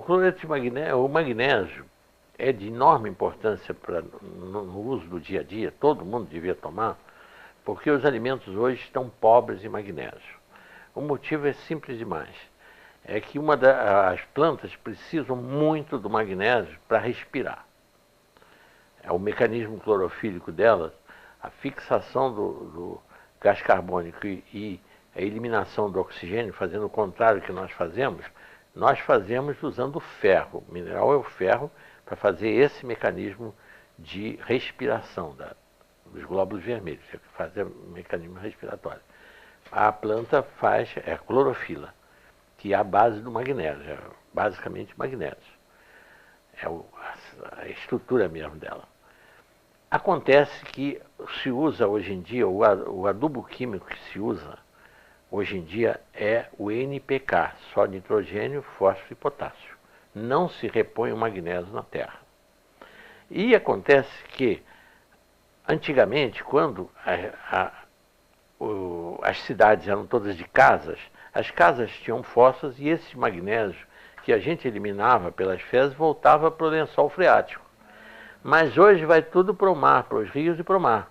cloreto de magnésio, o magnésio é de enorme importância no uso do dia a dia, todo mundo devia tomar, porque os alimentos hoje estão pobres em magnésio. O motivo é simples demais. É que as plantas precisam muito do magnésio para respirar. É o mecanismo clorofílico delas, a fixação do gás carbônico e a eliminação do oxigênio, fazendo o contrário que nós fazemos usando o ferro. O mineral é o ferro para fazer esse mecanismo de respiração dos glóbulos vermelhos, que fazer o mecanismo respiratório. A planta faz a clorofila, que é a base do magnésio, é basicamente magnésio. É a estrutura mesmo dela. Acontece que se usa hoje em dia, o adubo químico que se usa hoje em dia é o NPK, só nitrogênio, fósforo e potássio. Não se repõe o magnésio na terra. E acontece que, antigamente, quando as cidades eram todas de casas, as casas tinham fossas e esse magnésio que a gente eliminava pelas fezes voltava para o lençol freático. Mas hoje vai tudo para o mar, para os rios e para o mar.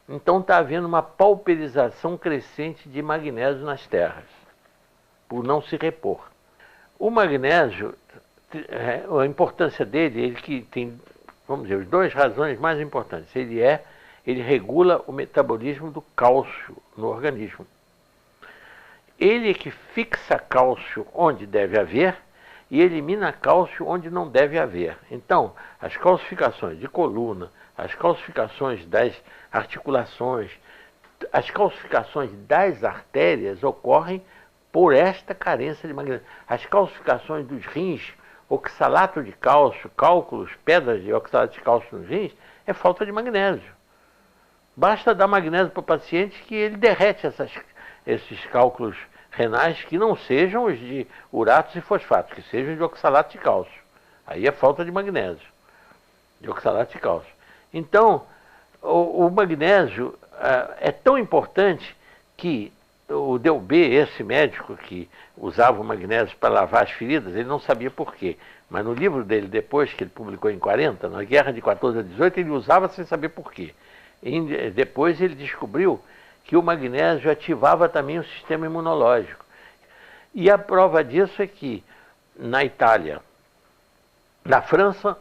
Então está havendo uma pauperização crescente de magnésio nas terras, por não se repor. O magnésio, a importância dele, ele que tem, vamos dizer, as duas razões mais importantes. Ele regula o metabolismo do cálcio no organismo. Ele é que fixa cálcio onde deve haver e elimina cálcio onde não deve haver. Então, as calcificações de coluna, as calcificações das articulações, as calcificações das artérias ocorrem por esta carência de magnésio. As calcificações dos rins, oxalato de cálcio, cálculos, pedras de oxalato de cálcio nos rins, é falta de magnésio. Basta dar magnésio para o paciente que ele derrete esses cálculos renais que não sejam os de uratos e fosfatos, que sejam de oxalato de cálcio. Aí é falta de magnésio, de oxalato de cálcio. Então, o magnésio é tão importante que o Delbé, esse médico que usava o magnésio para lavar as feridas, ele não sabia por quê. Mas no livro dele, depois que ele publicou em 40, na Guerra de 14 a 18, ele usava sem saber por quê. E depois ele descobriu que o magnésio ativava também o sistema imunológico. E a prova disso é que na Itália, na França,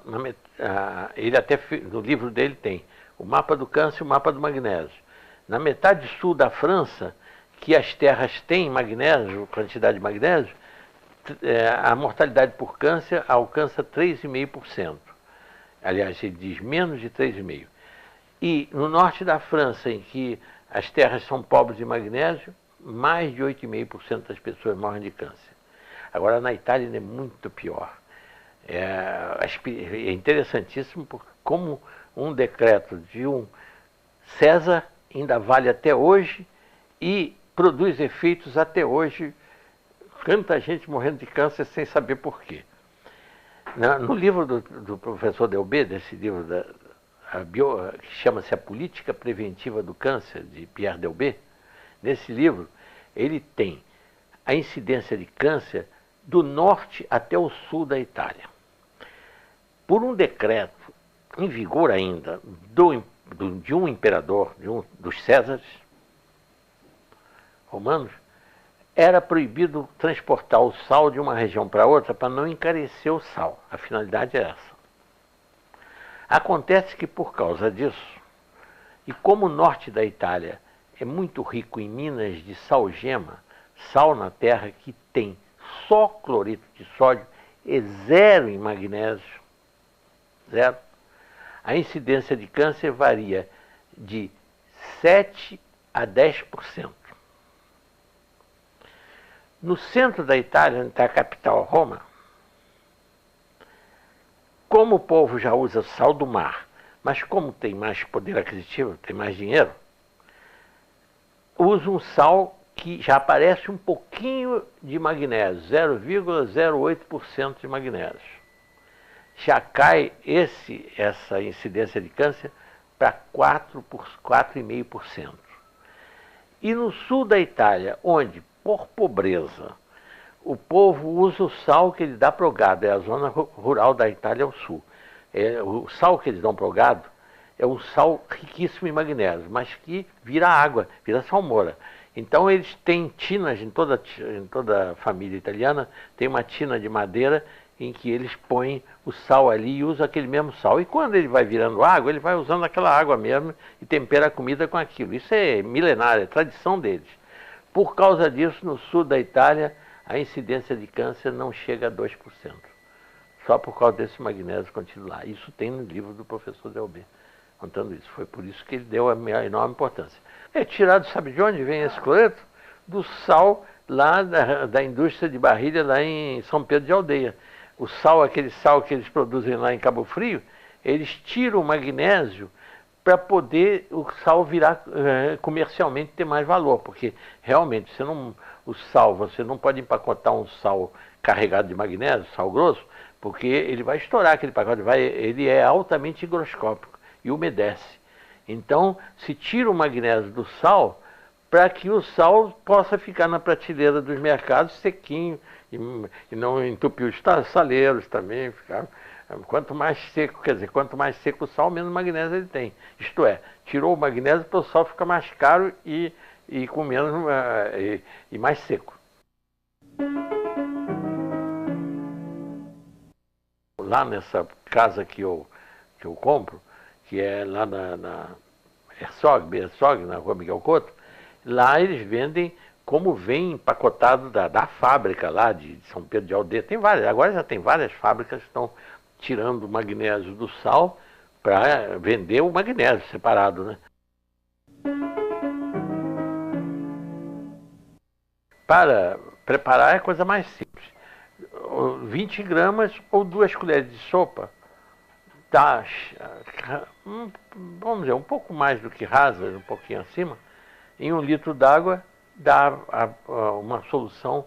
ele até no livro dele tem o mapa do câncer e o mapa do magnésio. Na metade sul da França, que as terras têm magnésio, quantidade de magnésio, a mortalidade por câncer alcança 3,5%. Aliás, ele diz menos de 3,5%. E no norte da França, em que as terras são pobres de magnésio, mais de 8,5% das pessoas morrem de câncer. Agora, na Itália, é muito pior. É interessantíssimo como um decreto de um César ainda vale até hoje e produz efeitos até hoje. Tanta gente morrendo de câncer sem saber por quê. No livro do professor Delbé, desse livro que chama-se A Política Preventiva do Câncer, de Pierre Delbé, nesse livro ele tem a incidência de câncer do norte até o sul da Itália. Por um decreto em vigor ainda de um imperador, dos Césares romanos, era proibido transportar o sal de uma região para outra para não encarecer o sal. A finalidade é essa. Acontece que por causa disso, e como o norte da Itália é muito rico em minas de salgema, sal na terra que tem só cloreto de sódio e zero em magnésio, zero, a incidência de câncer varia de 7 a 10%. No centro da Itália, onde está a capital, Roma, como o povo já usa sal do mar, mas como tem mais poder aquisitivo, tem mais dinheiro, usa um sal que já aparece um pouquinho de magnésio, 0,08% de magnésio. Já cai essa incidência de câncer para 4,5%. E no sul da Itália, onde, por pobreza, O povo usa o sal que ele dá para o gado, é a zona rural da Itália ao sul. O sal que eles dão para o gado é um sal riquíssimo em magnésio, mas que vira água, vira salmoura. Então eles têm tinas, em toda a família italiana, tem uma tina de madeira em que eles põem o sal ali e usam aquele mesmo sal. E quando ele vai virando água, ele vai usando aquela água mesmo e tempera a comida com aquilo. Isso é milenário, é tradição deles. Por causa disso, no sul da Itália, a incidência de câncer não chega a 2%. Só por causa desse magnésio contido lá. Isso tem no livro do professor Delbé, contando isso. Foi por isso que ele deu a enorme importância. É tirado, sabe de onde vem esse cloreto? Do sal lá da indústria de Barrilha, lá em São Pedro de Aldeia. O sal, aquele sal que eles produzem lá em Cabo Frio, eles tiram o magnésio para poder o sal virar comercialmente ter mais valor, porque realmente você não pode empacotar um sal carregado de magnésio, sal grosso, porque ele vai estourar aquele pacote, ele é altamente higroscópico e umedece. Então, se tira o magnésio do sal para que o sal possa ficar na prateleira dos mercados sequinho e não entupir os saleiros também. Quanto mais seco, quer dizer, quanto mais seco o sal, menos magnésio ele tem. Isto é, tirou o magnésio para o sal ficar mais caro e com menos e mais seco. Lá nessa casa que eu compro, que é lá na Herzog, na rua Miguel Couto, lá eles vendem como vem empacotado da fábrica lá de São Pedro de Aldeia. Tem várias, agora já tem várias fábricas que estão tirando o magnésio do sal para vender o magnésio separado, né? Para preparar é a coisa mais simples. 20 gramas ou 2 colheres de sopa dá, vamos dizer, um pouco mais do que rasa, um pouquinho acima, em 1 litro d'água dá uma solução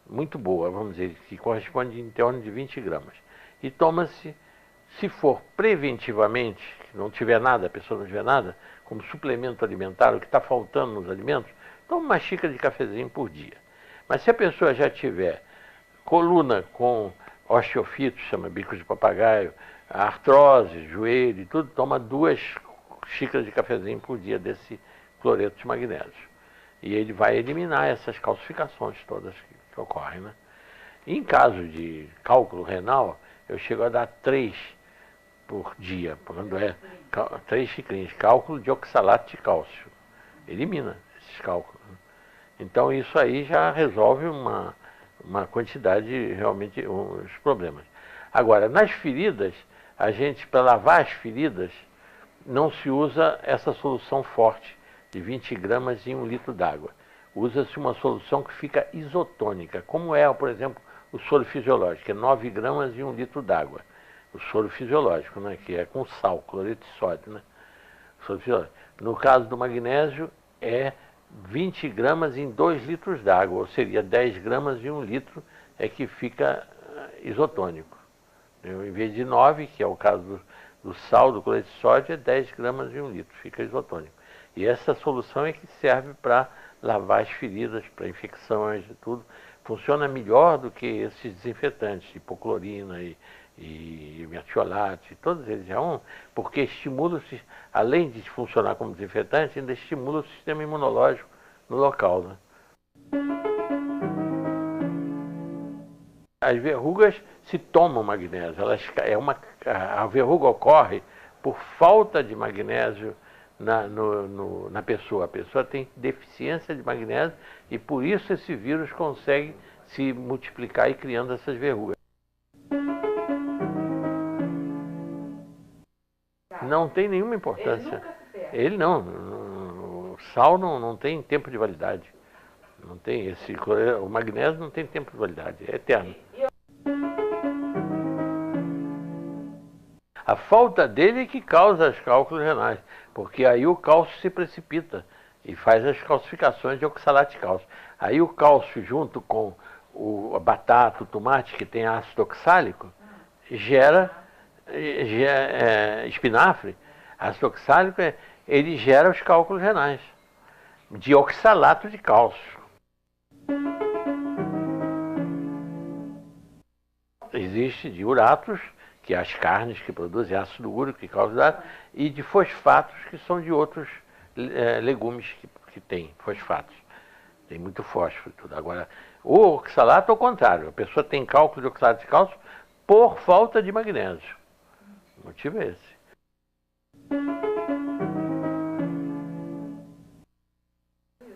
muito boa, vamos dizer, que corresponde em torno de 20 gramas. E toma-se, se for preventivamente, não tiver nada, a pessoa não tiver nada, como suplemento alimentar, o que está faltando nos alimentos, toma uma xícara de cafezinho por dia. Mas se a pessoa já tiver coluna com osteofito, chama bico de papagaio, artrose, joelho e tudo, toma 2 xícaras de cafezinho por dia desse cloreto de magnésio. E ele vai eliminar essas calcificações todas que ocorrem, né? Em caso de cálculo renal, eu chego a dar 3 por dia, quando é 3 xicrinhas, cálculo de oxalato de cálcio. Elimina esses cálculos. Então isso aí já resolve uma quantidade, realmente, os problemas. Agora, nas feridas, para lavar as feridas, não se usa essa solução forte de 20 gramas em 1 litro d'água. Usa-se uma solução que fica isotônica, como é, por exemplo, o soro fisiológico, que é 9 gramas em 1 litro d'água. O soro fisiológico, né, que é com sal, cloreto de sódio, né? Soro fisiológico. No caso do magnésio, é 20 gramas em 2 litros d'água, ou seria 10 gramas em 1 litro, é que fica isotônico. Em vez de 9, que é o caso do sal, do cloreto de sódio, é 10 gramas em 1 litro, fica isotônico. E essa solução é que serve para lavar as feridas, para infecções e tudo. Funciona melhor do que esses desinfetantes, hipoclorina e metiolate, todos eles porque estimula-se, além de funcionar como desinfetante, ainda estimula o sistema imunológico no local, né? As verrugas se tomam magnésio, a verruga ocorre por falta de magnésio na pessoa. A pessoa tem deficiência de magnésio e por isso esse vírus consegue se multiplicar e criando essas verrugas. Não tem nenhuma importância. Ele não. O sal não tem tempo de validade. Não tem o magnésio não tem tempo de validade, é eterno. A falta dele é que causa os cálculos renais, porque aí o cálcio se precipita e faz as calcificações de oxalato de cálcio. Aí o cálcio junto com a batata, o tomate, que tem ácido oxálico, gera espinafre. Ácido oxálico, ele gera os cálculos renais de oxalato de cálcio. Existe de uratos, que é as carnes que produzem ácido úrico, que causa, e de fosfatos, que são de outros legumes que tem fosfatos. Tem muito fósforo e tudo. Agora, o oxalato é o contrário. A pessoa tem cálculo de oxalato de cálcio por falta de magnésio. O motivo é esse.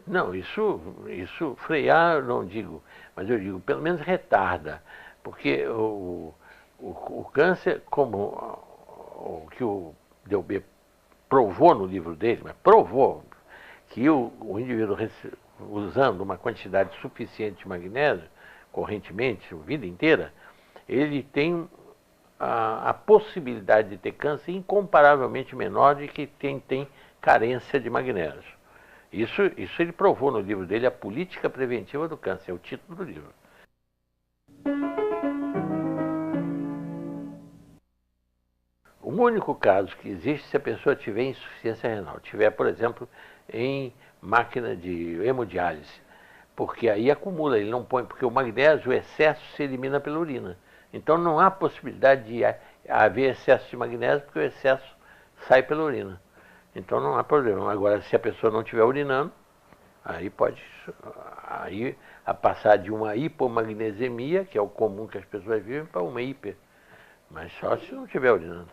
Não, isso frear eu não digo, mas eu digo, pelo menos retarda. Porque o câncer, como o que o Delbé provou no livro dele, mas provou que o indivíduo usando uma quantidade suficiente de magnésio, correntemente, a vida inteira, ele tem a possibilidade de ter câncer incomparavelmente menor de que quem tem carência de magnésio. Isso ele provou no livro dele, A Política Preventiva do Câncer, é o título do livro. O único caso que existe se a pessoa tiver insuficiência renal, tiver, por exemplo, em máquina de hemodiálise, porque aí acumula, ele não põe, porque o magnésio, o excesso se elimina pela urina. Então não há possibilidade de haver excesso de magnésio, porque o excesso sai pela urina. Então não há problema. Agora, se a pessoa não estiver urinando, aí pode a passar de uma hipomagnesemia, que é o comum que as pessoas vivem, para uma hiper. Mas só se não estiver urinando.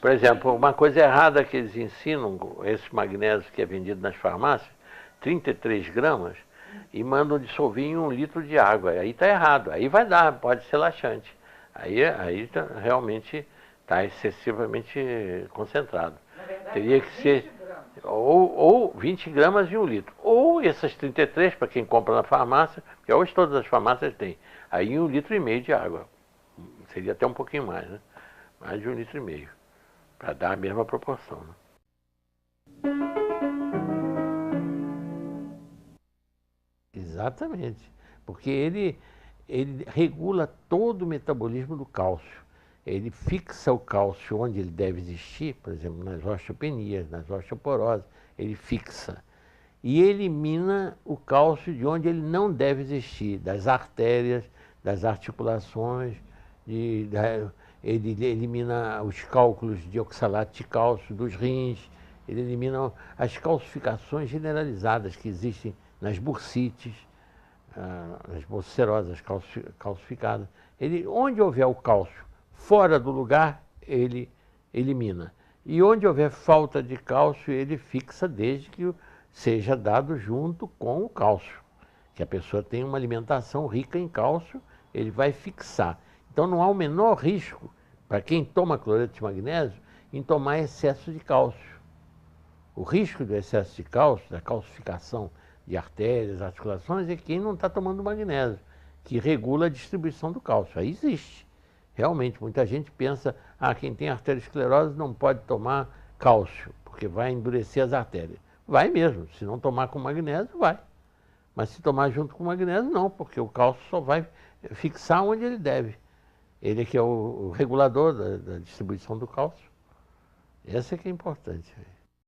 Por exemplo, uma coisa errada que eles ensinam, esse magnésio que é vendido nas farmácias, 33 gramas, e mandam dissolver em 1 litro de água. Aí está errado. Aí vai dar, pode ser laxante. Aí realmente está excessivamente concentrado. Verdade, teria que ser ou 20 gramas de 1 litro. Ou essas 33, para quem compra na farmácia, porque hoje todas as farmácias têm. Aí 1,5 litro de água. Seria até um pouquinho mais, né? Mais de 1,5 litro. Para dar a mesma proporção. Né? Exatamente. Porque ele regula todo o metabolismo do cálcio. Ele fixa o cálcio onde ele deve existir, por exemplo, nas osteopenias, nas osteoporoses, ele fixa. E elimina o cálcio de onde ele não deve existir, das artérias, das articulações, ele elimina os cálculos de oxalato de cálcio dos rins, ele elimina as calcificações generalizadas que existem nas bursites, nas bolsicerosas calcificadas. Onde houver o cálcio fora do lugar, ele elimina. E onde houver falta de cálcio, ele fixa desde que seja dado junto com o cálcio. Que a pessoa tem uma alimentação rica em cálcio, ele vai fixar. Então não há o menor risco, para quem toma cloreto de magnésio, em tomar excesso de cálcio. O risco do excesso de cálcio, da calcificação de artérias, articulações, é quem não está tomando magnésio, que regula a distribuição do cálcio. Aí existe. Realmente, muita gente pensa, quem tem arteriosclerose não pode tomar cálcio, porque vai endurecer as artérias. Vai mesmo, se não tomar com magnésio, vai. Mas se tomar junto com magnésio, não, porque o cálcio só vai fixar onde ele deve. Ele é que é o regulador da distribuição do cálcio. Esse é que é importante.